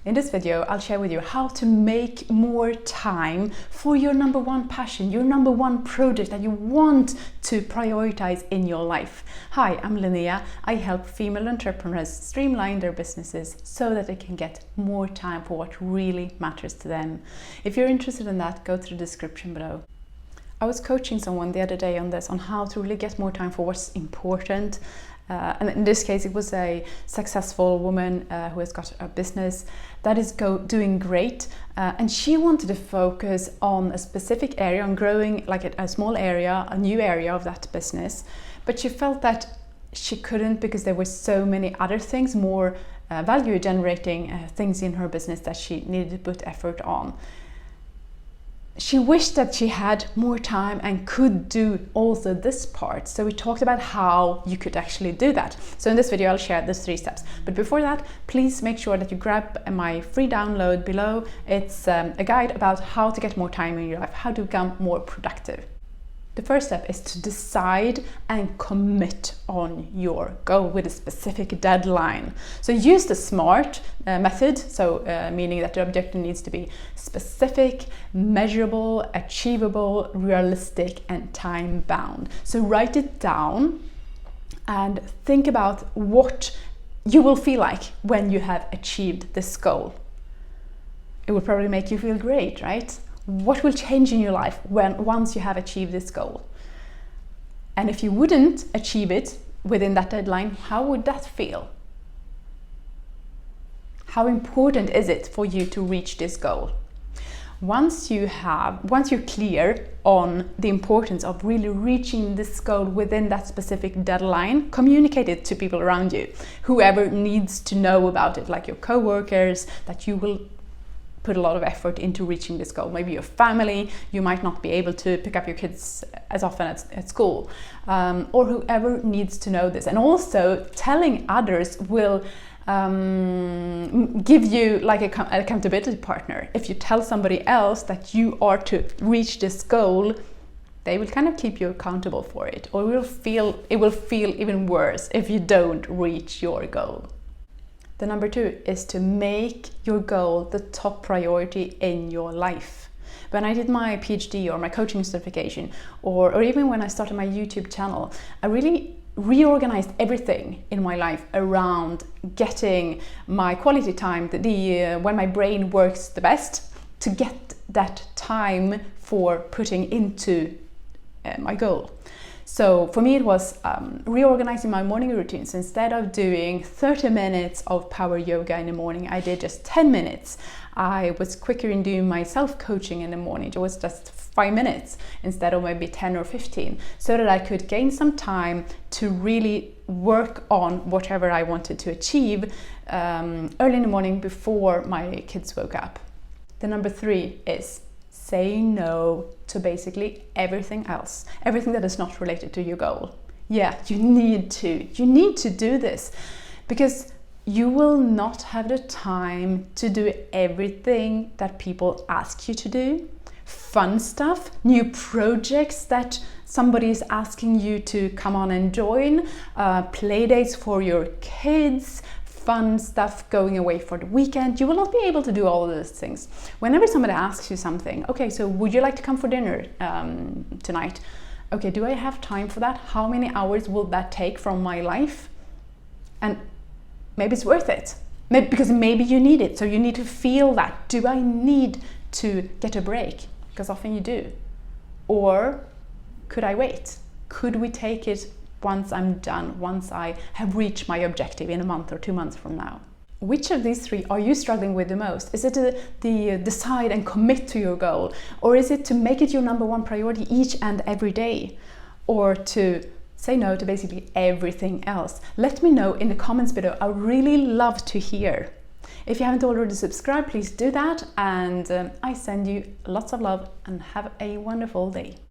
In this video, I'll share with you how to make more time for your number one passion, your number one project that you want to prioritize in your life. Hi, I'm Linnea. I help female entrepreneurs streamline their businesses so that they can get more time for what really matters to them. If you're interested in that, go to the description below. I was coaching someone the other day on this, on how to really get more time for what's important. And in this case, it was a successful woman who has got a business that is doing great. And she wanted to focus on a specific area, on growing like a small area, a new area of that business. But she felt that she couldn't because there were so many other things, more value generating things in her business that she needed to put effort on. She wished that she had more time and could do also this part. So we talked about how you could actually do that. So in this video, I'll share those 3 steps. But before that, please make sure that you grab my free download below. It's a guide about how to get more time in your life, how to become more productive. The first step is to decide and commit on your goal with a specific deadline. So use the SMART method, so meaning that the objective needs to be specific, measurable, achievable, realistic, and time-bound. So write it down and think about what you will feel like when you have achieved this goal. It will probably make you feel great, right? What will change in your life once you have achieved this goal? And if you wouldn't achieve it within that deadline, how would that feel? How important is it for you to reach this goal? Once you're clear on the importance of really reaching this goal within that specific deadline, communicate it to people around you, whoever needs to know about it, like your co-workers, that you will put a lot of effort into reaching this goal. Maybe your family, you might not be able to pick up your kids as often at school, or whoever needs to know this. And also telling others will give you like an accountability partner. If you tell somebody else that you are to reach this goal, they will kind of keep you accountable for it, or it will feel even worse if you don't reach your goal. The number 2 is to make your goal the top priority in your life. When I did my PhD or my coaching certification, or even when I started my YouTube channel, I really reorganized everything in my life around getting my quality time, when my brain works the best, to get that time for putting into my goal. So for me, it was reorganizing my morning routines. Instead of doing 30 minutes of power yoga in the morning, I did just 10 minutes. I was quicker in doing my self-coaching in the morning. It was just 5 minutes instead of maybe 10 or 15, so that I could gain some time to really work on whatever I wanted to achieve early in the morning before my kids woke up. The number 3 is say no to basically everything else, everything that is not related to your goal. Yeah, you need to do this, because you will not have the time to do everything that people ask you to do. Fun stuff, new projects that somebody is asking you to come on and join, play dates for your kids, fun stuff, going away for the weekend. You will not be able to do all of those things. Whenever somebody asks you something, okay, so would you like to come for dinner tonight? Okay, do I have time for that? How many hours will that take from my life? And maybe it's worth it. Because maybe you need it. So you need to feel that. Do I need to get a break? Because often you do. Or could I wait? Could we take it once I'm done, once I have reached my objective in a month or 2 months from now? Which of these 3 are you struggling with the most? Is it the decide and commit to your goal? Or is it to make it your number one priority each and every day? Or to say no to basically everything else? Let me know in the comments below. I really love to hear. If you haven't already subscribed, please do that. And I send you lots of love and have a wonderful day.